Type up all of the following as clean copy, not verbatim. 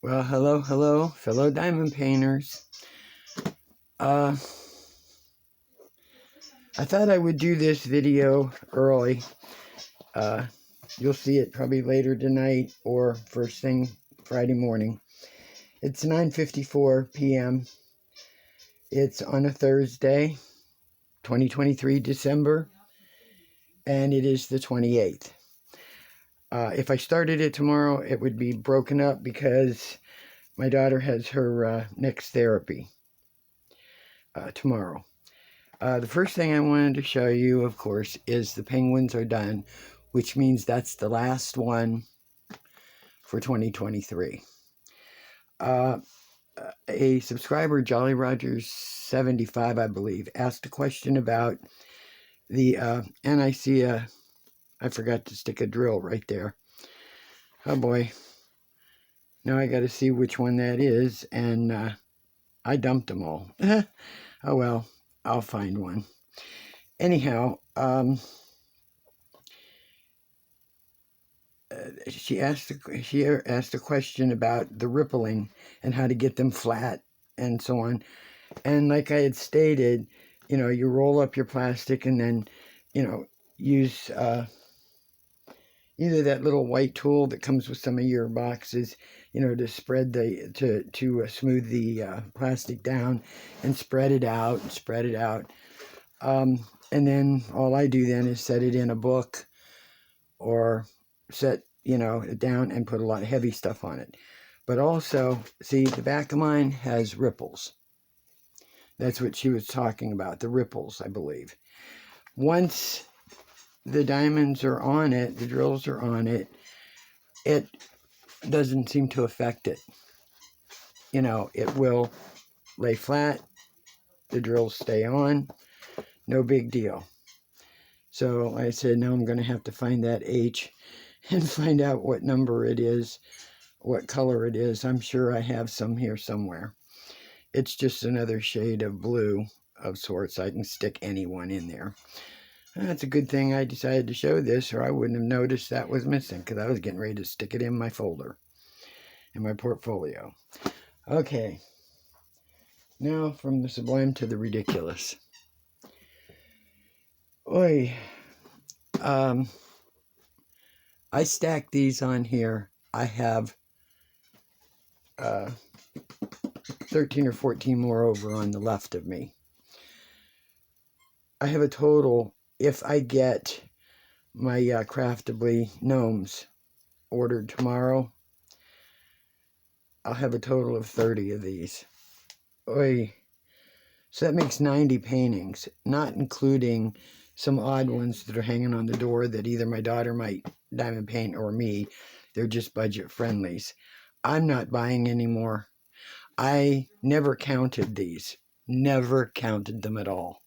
Well, hello, fellow diamond painters. I thought I would do this video early. Uh, you'll see it probably later tonight or first thing Friday morning. It's 9:54 p.m. It's on a Thursday, 2023 December, and it is the 28th. If I started it tomorrow, it would be broken up because my daughter has her next therapy tomorrow. The first thing I wanted to show you, of course, is the penguins are done, which means that's the last one for 2023. A subscriber, Jolly Rogers 75, I believe, asked a question about the, and I see I forgot to stick a drill right there. Oh boy. Now I got to see which one that is, and I dumped them all. Oh well, I'll find one. Anyhow, she asked a question about the rippling and how to get them flat and so on. And like I had stated, you roll up your plastic and then, use either that little white tool that comes with some of your boxes, to spread to smooth the plastic down and spread it out. And then all I do then is set it in a book or set it down and put a lot of heavy stuff on it. But also, see, the back of mine has ripples. That's what she was talking about, the ripples, I believe. Once the diamonds are on it, the drills are on it, it doesn't seem to affect it. It will lay flat, the drills stay on, no big deal. So I said, now I'm going to have to find that H and find out what number it is, what color it is. I'm sure I have some here somewhere. It's just another shade of blue of sorts. I can stick any one in there. That's a good thing I decided to show this, or I wouldn't have noticed that was missing, because I was getting ready to stick it in my folder, in my portfolio. Okay. Now from the sublime to the ridiculous. Oi. I stack these on here. I have 13 or 14 more over on the left of me. I have a total, if I get my craftably gnomes ordered tomorrow, I'll have a total of 30 of these. Oy. So that makes 90 paintings, not including some odd ones that are hanging on the door that either my daughter might diamond paint or me. They're just budget friendlies. I'm not buying any more. I never counted these. Never counted them at all.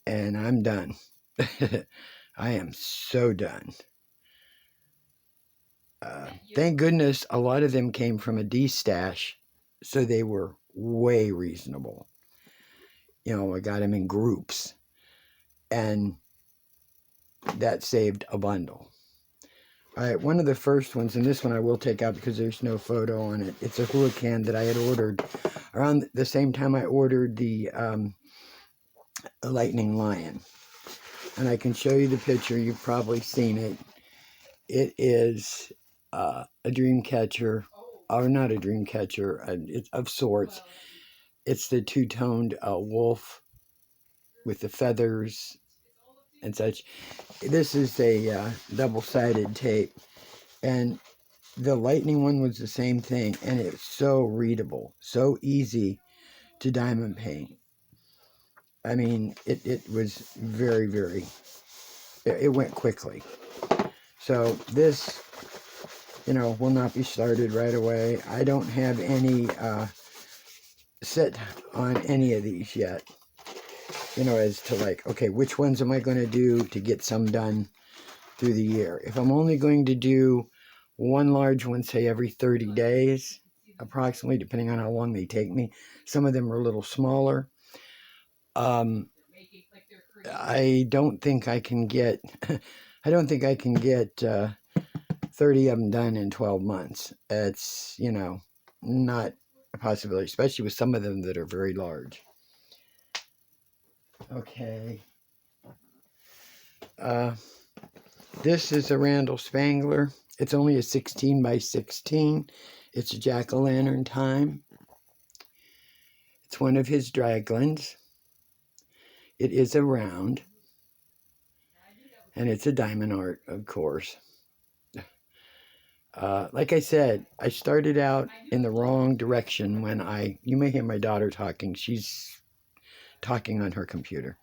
And I'm done. I am so done. Thank goodness a lot of them came from a D-stash, so they were way reasonable. I got them in groups, and that saved a bundle. All right, one of the first ones, and this one I will take out because there's no photo on it. It's a hurricane that I had ordered around the same time I ordered the lightning lion. And I can show you the picture. You've probably seen it. It is a dream catcher, or not a dream catcher, it's of sorts. It's the two-toned wolf with the feathers and such. This is a double-sided tape, and the lightning one was the same thing, and it's so readable, so easy to diamond paint. I mean, it was very, very, it went quickly. So this, will not be started right away. I don't have any set on any of these yet. As to like, okay, which ones am I going to do to get some done through the year? If I'm only going to do one large one, say every 30 days, approximately, depending on how long they take me. Some of them are a little smaller. I don't think I can get 30 of them done in 12 months. It's, not a possibility, especially with some of them that are very large. Okay. This is a Randall Spangler. It's only a 16 by 16. It's a jack-o'-lantern time. It's one of his draglins. It is a round. And it's a diamond art, of course. Like I said, I started out in the wrong direction when you may hear my daughter talking. She's talking on her computer.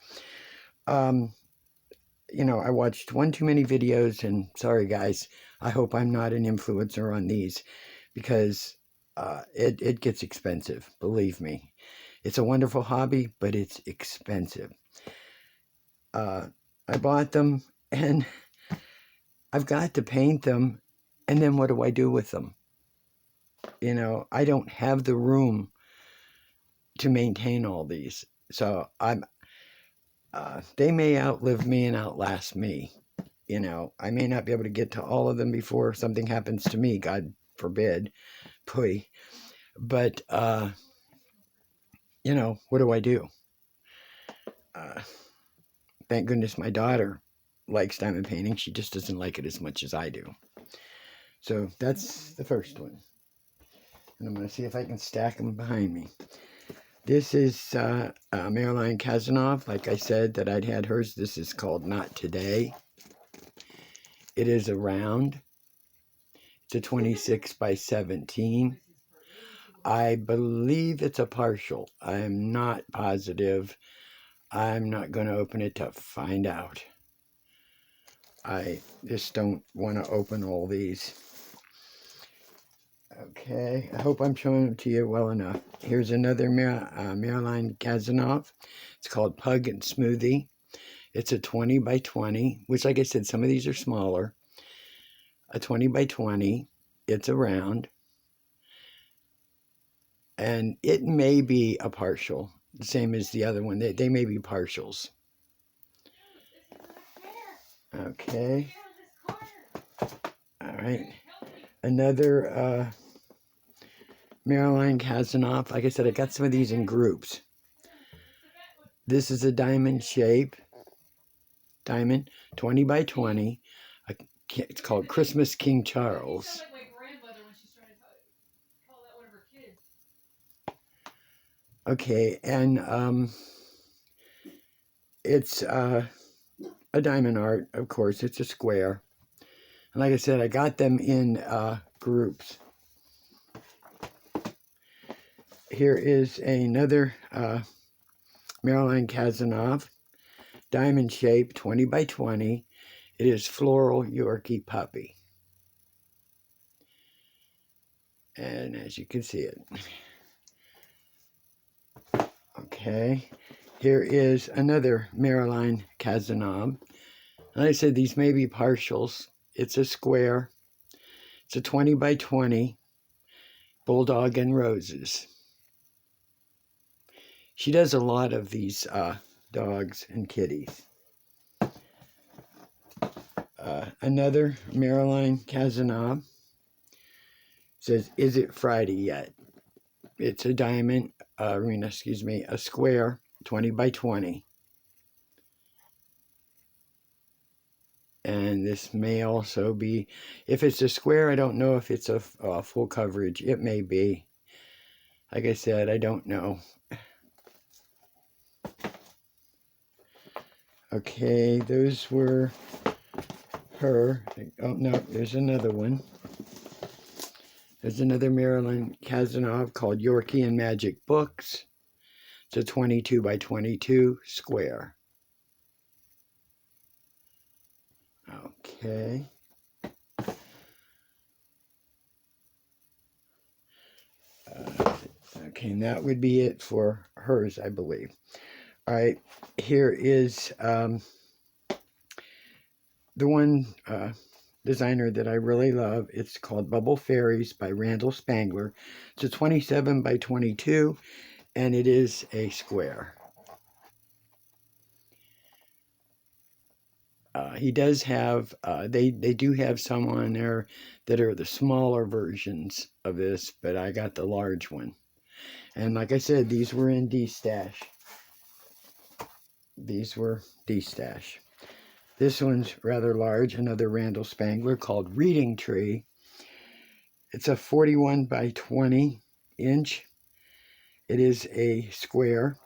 I watched one too many videos, and sorry guys, I hope I'm not an influencer on these, because it gets expensive, believe me. It's a wonderful hobby, but it's expensive. I bought them, and I've got to paint them, and then what do I do with them? I don't have the room to maintain all these. So they may outlive me and outlast me. I may not be able to get to all of them before something happens to me, God forbid. Pui. But, what do I do? Thank goodness my daughter likes diamond painting. She just doesn't like it as much as I do. So that's the first one. And I'm going to see if I can stack them behind me. This is Marilyn Kazanov. Like I said that I'd had hers. This is called Not Today. It is a round. It's a 26 by 17. I believe it's a partial. I am not positive. I'm not going to open it to find out. I just don't want to open all these. Okay, I hope I'm showing them to you well enough. Here's another Marilyn Kazanov. It's called Pug and Smoothie. It's a 20 by 20, which, like I said, some of these are smaller. A 20 by 20. It's a round. And it may be a partial, the same as the other one. They may be partials. Okay. All right. Another Marilyn Kazanov. Like I said, I got some of these in groups. This is a diamond shape. Diamond, 20 by 20. It's called Christmas King Charles. Okay, and it's a diamond art, of course. It's a square. And like I said, I got them in groups. Here is another Marilyn Kazanov, diamond shape, 20 by 20. It is Floral Yorkie Puppy. And as you can see it. Okay, here is another Marilyn Kazanov. And I said these may be partials. It's a square. It's a 20 by 20 Bulldog and Roses. She does a lot of these dogs and kitties. Another Marilyn Kazanov says, "Is it Friday yet?" It's a diamond, a square, 20 by 20. And this may also be, if it's a square, I don't know if it's a full coverage. It may be. Like I said, I don't know. Okay, those were her. Oh, no, there's another one. There's another Marilyn Kazanov called Yorkie and Magic Books. It's a 22 by 22 square. Okay. Okay, and that would be it for hers, I believe. All right, here is the one designer that I really love. It's called Bubble Fairies by Randall Spangler. It's a 27 by 22, and it is a square. He does have, they do have some on there that are the smaller versions of this, but I got the large one. And like I said, these were in D-Stash. These were D-Stash. This one's rather large, another Randall Spangler called Reading Tree. It's a 41 by 20 inch. It is a square.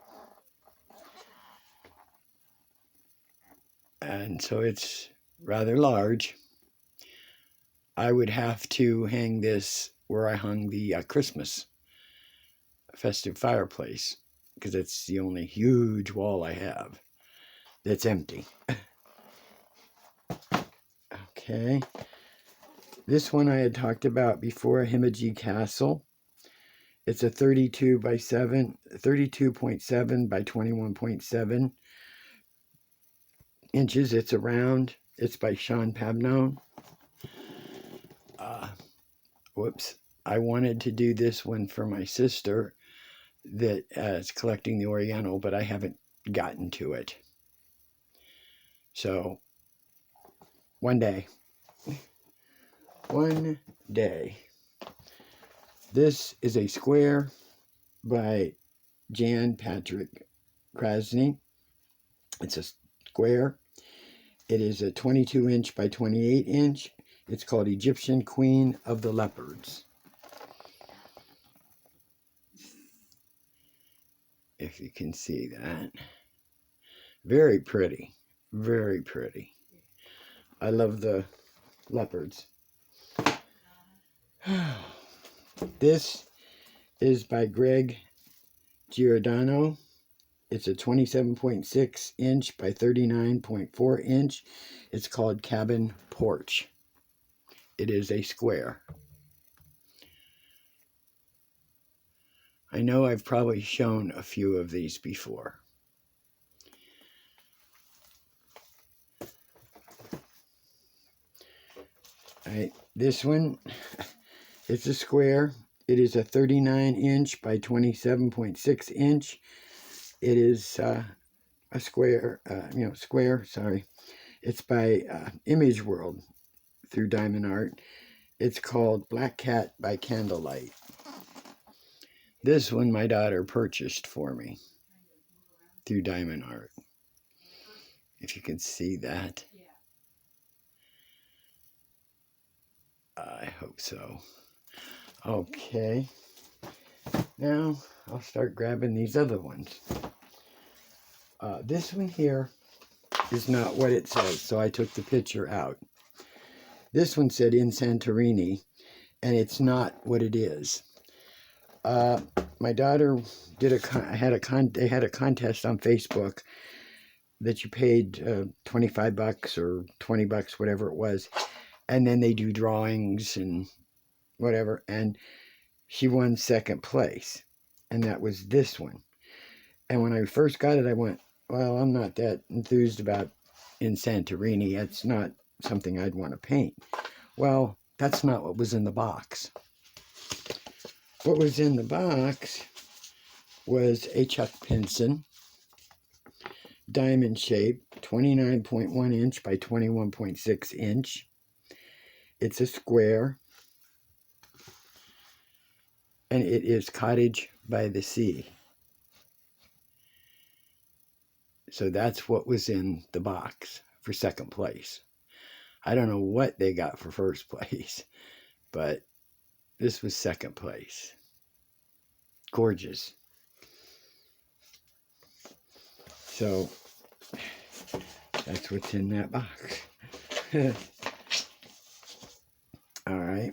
And so it's rather large. I would have to hang this where I hung the Christmas festive fireplace, because it's the only huge wall I have that's empty. Okay. This one I had talked about before, Himeji Castle. It's a 32.7 by 21.7 inches. It's a round. It's by Sean Pabnon. Whoops. I wanted to do this one for my sister that is collecting the Oriental, but I haven't gotten to it. So, one day. One day. This is a square by Jan Patrick Krasny. It's a square. It is a 22 inch by 28 inch. It's called Egyptian Queen of the Leopards. If you can see that. Very pretty. Very pretty. I love the leopards. This is by Greg Giordano. It's a 27.6 inch by 39.4 inch. It's called Cabin Porch. It is a square. I know I've probably shown a few of these before. All right, this one, it's a square. It is a 39 inch by 27.6 inch. It is a square, sorry. It's by Image World through Diamond Art. It's called Black Cat by Candlelight. This one my daughter purchased for me through Diamond Art. If you can see that. I hope so. Okay. Now I'll start grabbing these other ones. This one here is not what it says, so I took the picture out. This one said in Santorini, and it's not what it is. My daughter had a contest on Facebook that you paid $25 or $20, whatever it was, and then they do drawings and whatever, and she won second place, and that was this one. And when I first got it, I went, well, I'm not that enthused about in Santorini. It's not something I'd want to paint. Well, that's not what was in the box. What was in the box was a Chuck Pinson, diamond shape, 29.1 inch by 21.6 inch. It's a square, and it is Cottage by the Sea. So that's what was in the box for second place. I don't know what they got for first place, but this was second place. Gorgeous. So that's what's in that box. All right.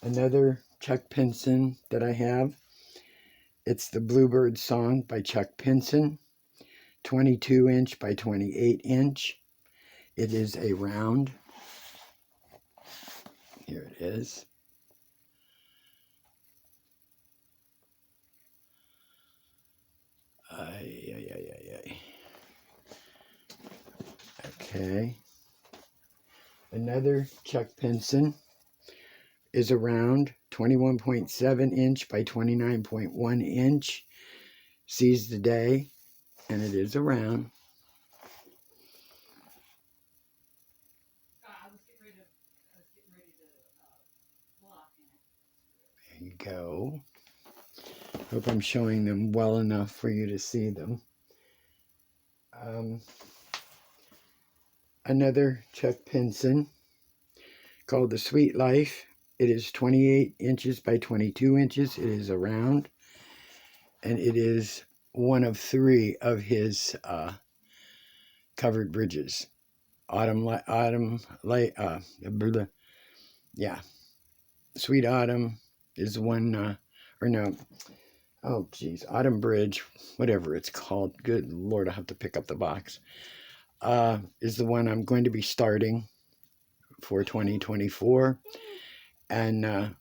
Another Chuck Pinson that I have. It's the Bluebird Song by Chuck Pinson. 22 inch by 28 inch. It is a round. Here it is. Okay. Another Chuck Pinson is a round, 21.7 inch by 29.1 inch. Sees the day, and it is a round. you go. Hope I'm showing them well enough for you to see them. Another Chuck Pinson called the Sweet Life. It is 28 inches by 22 inches. It is a round, and it is one of 3 of his covered bridges. Sweet Autumn is one, Autumn Bridge, whatever it's called. Good Lord, I'll have to pick up the box. Is the one I'm going to be starting for 2024. And I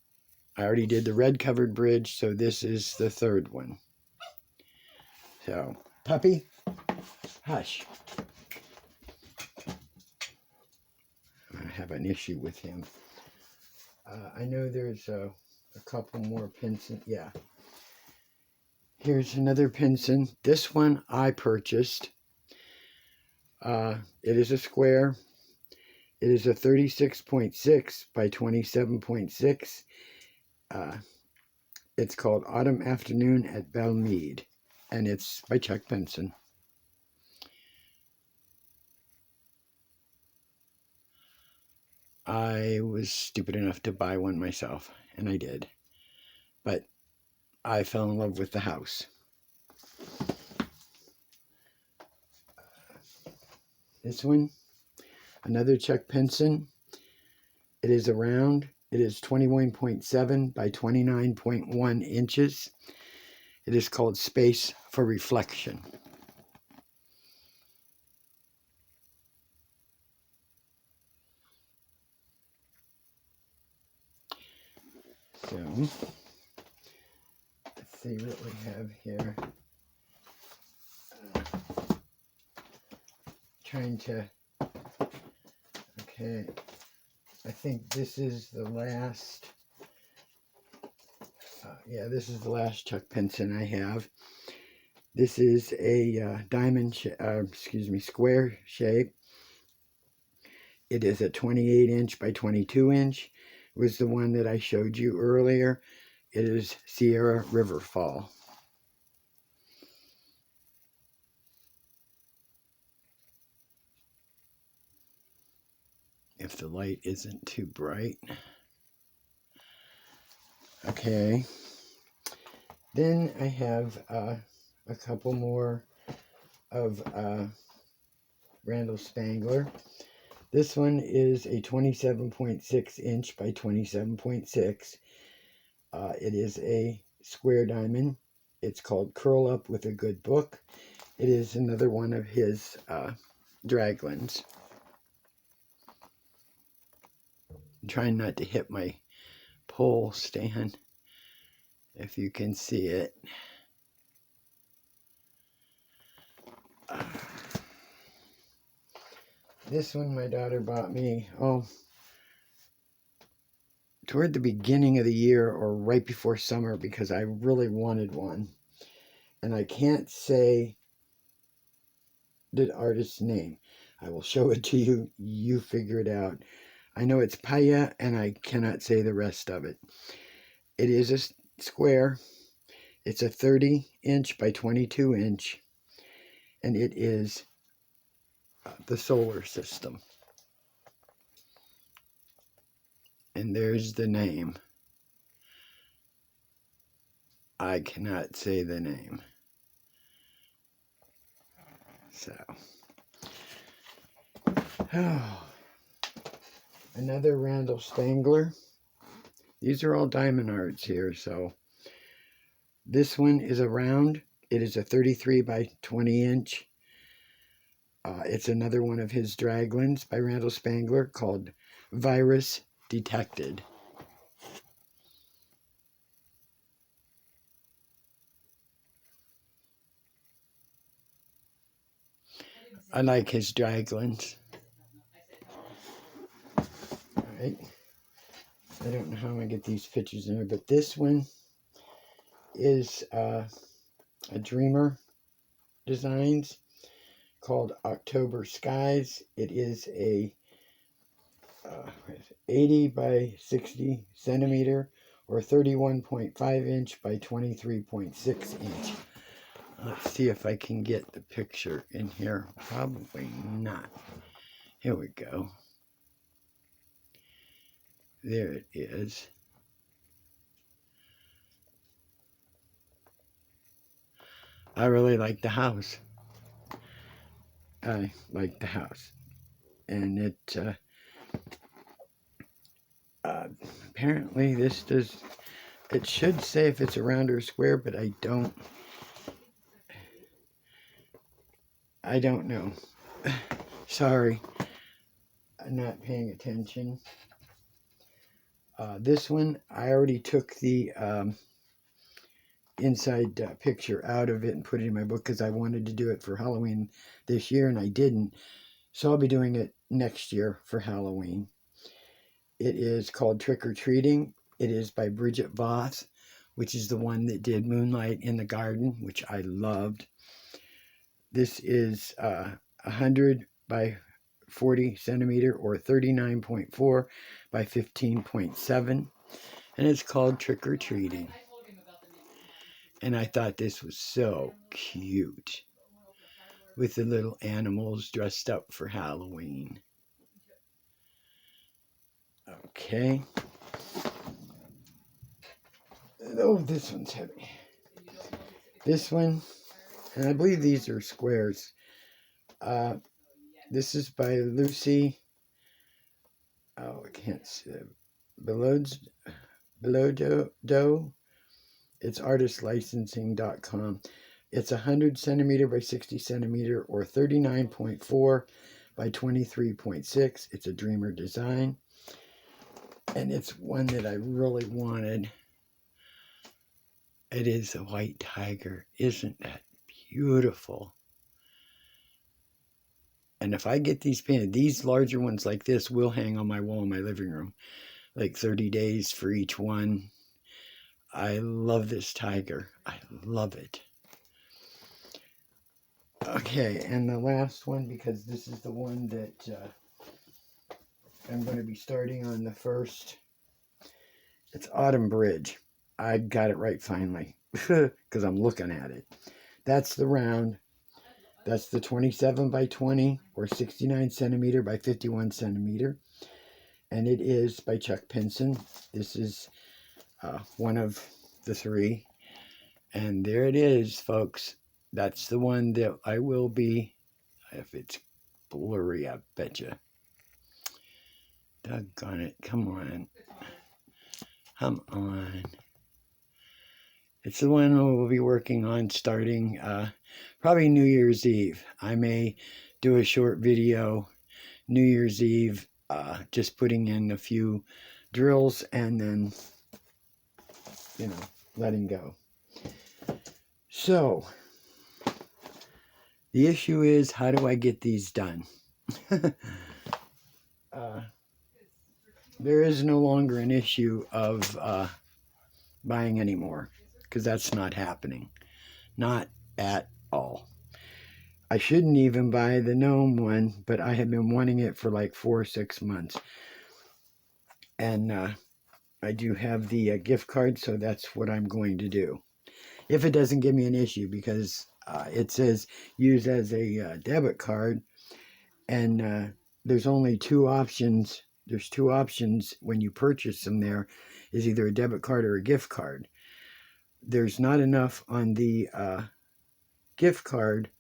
already did the red covered bridge, so this is the 3rd one. So, puppy, hush. I have an issue with him. I know there's a couple more Pinson. Yeah. Here's another Pinson. This one I purchased. It is a square. It is a 36.6 by 27.6. It's called Autumn Afternoon at Belmead, and it's by Chuck Pinson. I was stupid enough to buy one myself, and I did. But I fell in love with the house. This one, another Chuck Pinson. It is a round. It is 21.7 by 29.1 inches. It is called Space for Reflection. So, let's see what we have here. Trying to, okay, I think this is the last, this is the last Chuck Pinson I have. This is a square shape. It is a 28 inch by 22 inch. It was the one that I showed you earlier. It is Sierra Riverfall. If the light isn't too bright. Okay. Then I have a couple more of Randall Spangler. This one is a 27.6 inch by 27.6. It is a square diamond. It's called Curl Up with a Good Book. It is another one of his draglins. I'm trying not to hit my pole stand, if you can see it. This one my daughter bought me, toward the beginning of the year or right before summer, because I really wanted one. And I can't say the artist's name. I will show it to you. You figure it out. I know it's Paya, and I cannot say the rest of it. It is a square. It's a 30 inch by 22 inch. And it is the solar system. And there's the name. I cannot say the name. So. Another Randall Spangler. These are all diamond arts here, so. This one is a round. It is a 33 by 20 inch. It's another one of his draglins by Randall Spangler called Virus Detected. I like his draglins. Alright. I don't know how I'm going to get these pictures in there, but this one is a Dreamer Designs called October Skies. It is a 80 by 60 centimeter or 31.5 inch by 23.6 inch. Let's see if I can get the picture in here. Probably not. Here we go. There it is. I really like the house. I like the house. And it, apparently this does, it should say if it's a round or a square, but I don't know. Sorry, I'm not paying attention. This one, I already took the inside picture out of it and put it in my book because I wanted to do it for Halloween this year and I didn't. So I'll be doing it next year for Halloween. It is called Trick or Treating. It is by Bridget Voss, which is the one that did Moonlight in the Garden, which I loved. This is 100 by 40 centimeter or 39.4 by 15.7, and it's called Trick or Treating. And I thought this was so cute with the little animals dressed up for Halloween. Okay. Oh, this one's heavy. This one, and I believe these are squares. This is by Lucy. Oh, I can't see. Belodo. It's artistlicensing.com. It's 100 centimeter by 60 centimeter or 39.4 by 23.6. It's a Dreamer design. And it's one that I really wanted. It is a white tiger. Isn't that beautiful? And if I get these painted, these larger ones like this will hang on my wall in my living room. Like 30 days for each one. I love this tiger. I love it. Okay, and the last one, because this is the one that I'm going to be starting on the 1st. It's Autumn Bridge. I got it right finally, because I'm looking at it. That's the round. That's the 27 by 20 or 69 centimeter by 51 centimeter. And it is by Chuck Pinson. This is one of the 3. And there it is, folks. That's the one that I will be, if it's blurry, I betcha. Doggone it. Come on. Come on. It's the one we'll be working on starting probably New Year's Eve. I may do a short video New Year's Eve, just putting in a few drills and then, letting go. So, the issue is, how do I get these done? There is no longer an issue of buying anymore, because that's not happening. Not at all. I shouldn't even buy the gnome one, but I have been wanting it for like 4 or 6 months. And I do have the gift card, so that's what I'm going to do. If it doesn't give me an issue, because it says use as a debit card, and there's only 2 options. There's 2 options when you purchase them. There is either a debit card or a gift card. There's not enough on the gift card,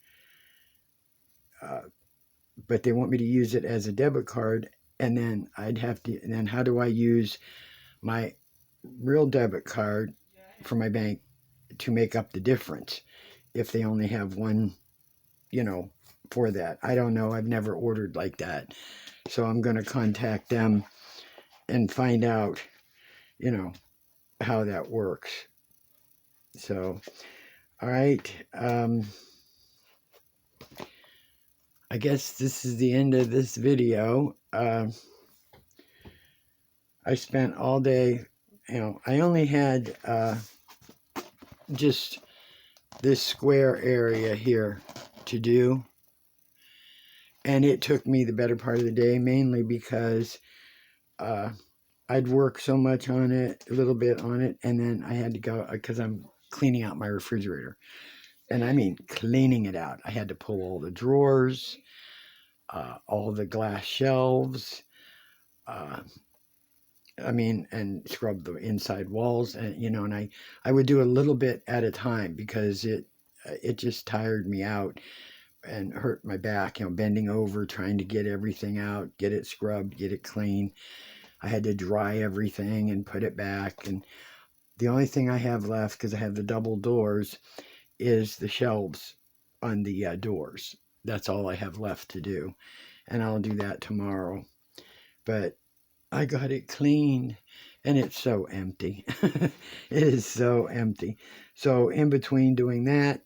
but they want me to use it as a debit card, and then I'd have to, and then how do I use my real debit card for my bank to make up the difference if they only have one, for that? I don't know. I've never ordered like that. So I'm going to contact them and find out, how that works. So, all right. I guess this is the end of this video. I spent all day, I only had just this square area here to do. And it took me the better part of the day, mainly because I I'd work so much on it, a little bit on it, and then I had to go because I'm cleaning out my refrigerator. And I mean cleaning it out. I had to pull all the drawers, all the glass shelves, uh, and scrub the inside walls, and and I would do a little bit at a time because it just tired me out and hurt my back, bending over trying to get everything out, get it scrubbed, get it clean. I had to dry everything and put it back, and the only thing I have left, because I have the double doors, is the shelves on the doors. That's all I have left to do, and I'll do that tomorrow. But I got it cleaned, and it's so empty. It is so empty. So in between doing that,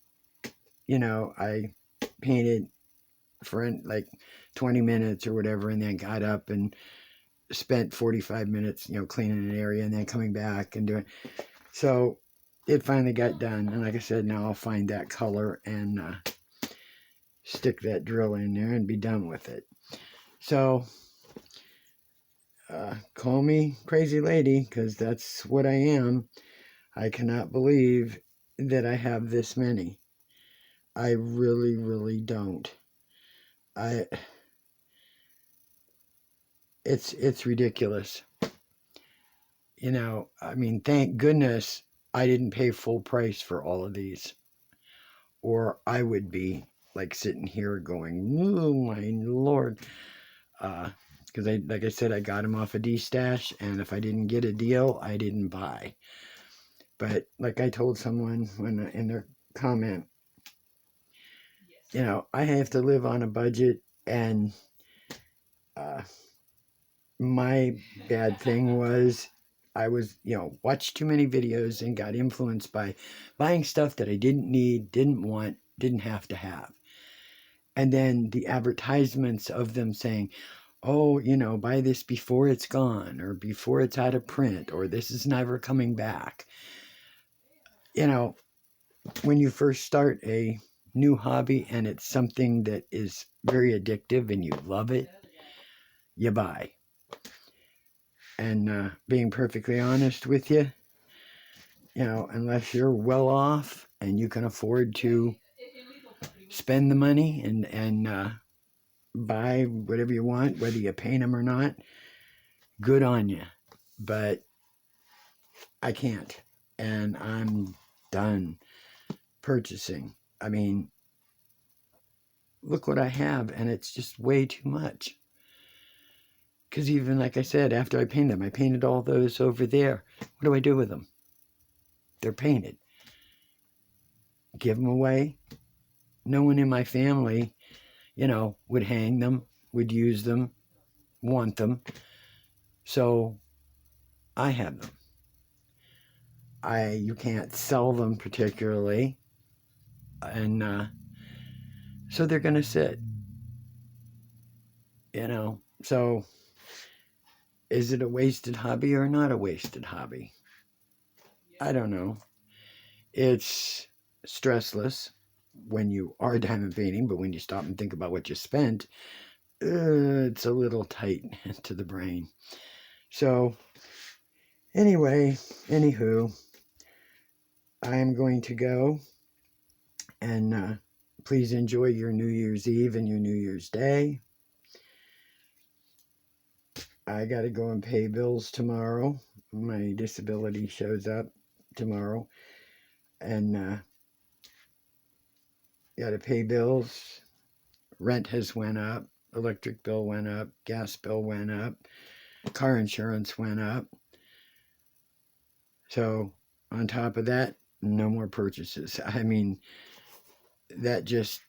I painted for like 20 minutes or whatever, and then got up and spent 45 minutes, cleaning an area, and then coming back and doing. So it finally got done, and like I said, now I'll find that color and stick that drill in there and be done with it. So call me crazy lady, because that's what I am. I cannot believe that I have this many. I really, really don't. It's ridiculous. Thank goodness I didn't pay full price for all of these, or I would be like sitting here going, "Oh my Lord," because like I said, I got them off a D-stash, and if I didn't get a deal, I didn't buy. But like I told someone in their comment, I have to live on a budget, and my bad thing was I was, watched too many videos and got influenced by buying stuff that I didn't need, didn't want, didn't have to have. And then the advertisements of them saying, oh, buy this before it's gone, or before it's out of print, or this is never coming back. When you first start a new hobby and it's something that is very addictive and you love it, you buy. And being perfectly honest with you, unless you're well off and you can afford to spend the money and buy whatever you want, whether you paint them or not, good on you. But I can't, and I'm done purchasing. Look what I have, and it's just way too much. Because even like I said, after I painted them, I painted all those over there. What do I do with them? They're painted. Give them away? No one in my family, would hang them, would use them, want them. So I have them. You can't sell them particularly, and so they're going to sit. So is it a wasted hobby or not a wasted hobby? I don't know. It's stressless when you are diamond painting, but when you stop and think about what you spent, it's a little tight to the brain. So anyway, anywho, I'm going to go, and please enjoy your New Year's Eve and your New Year's Day. I got to go and pay bills tomorrow. My disability shows up tomorrow, and got to pay bills. Rent has went up, electric bill went up, gas bill went up, car insurance went up. So on top of that, no more purchases. That just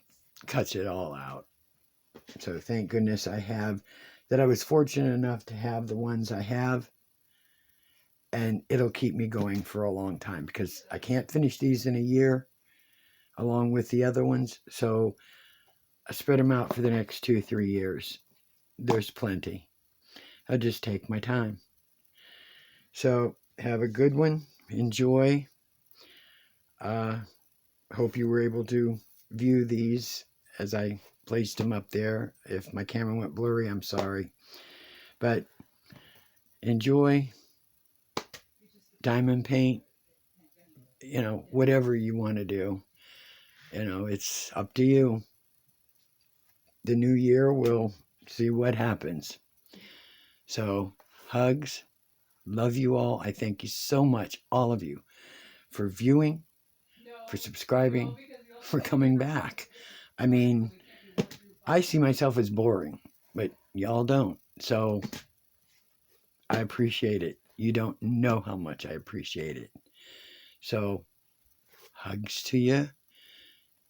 cuts it all out. So thank goodness that I was fortunate enough to have the ones I have, and it'll keep me going for a long time, because I can't finish these in a year along with the other ones. So I spread them out for the next 2-3 years. There's plenty. I'll just take my time. So have a good one. Enjoy. Hope you were able to view these as I placed them up there. If my camera went blurry, I'm sorry. But enjoy diamond paint, whatever you want to do. It's up to you. The new year, we'll see what happens. So, hugs. Love you all. I thank you so much, all of you, for viewing, for subscribing, for coming back. I mean, I see myself as boring, but y'all don't. So, I appreciate it. You don't know how much I appreciate it. So, hugs to you,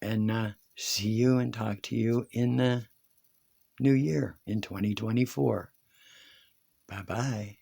and see you and talk to you in the new year, in 2024. Bye-bye.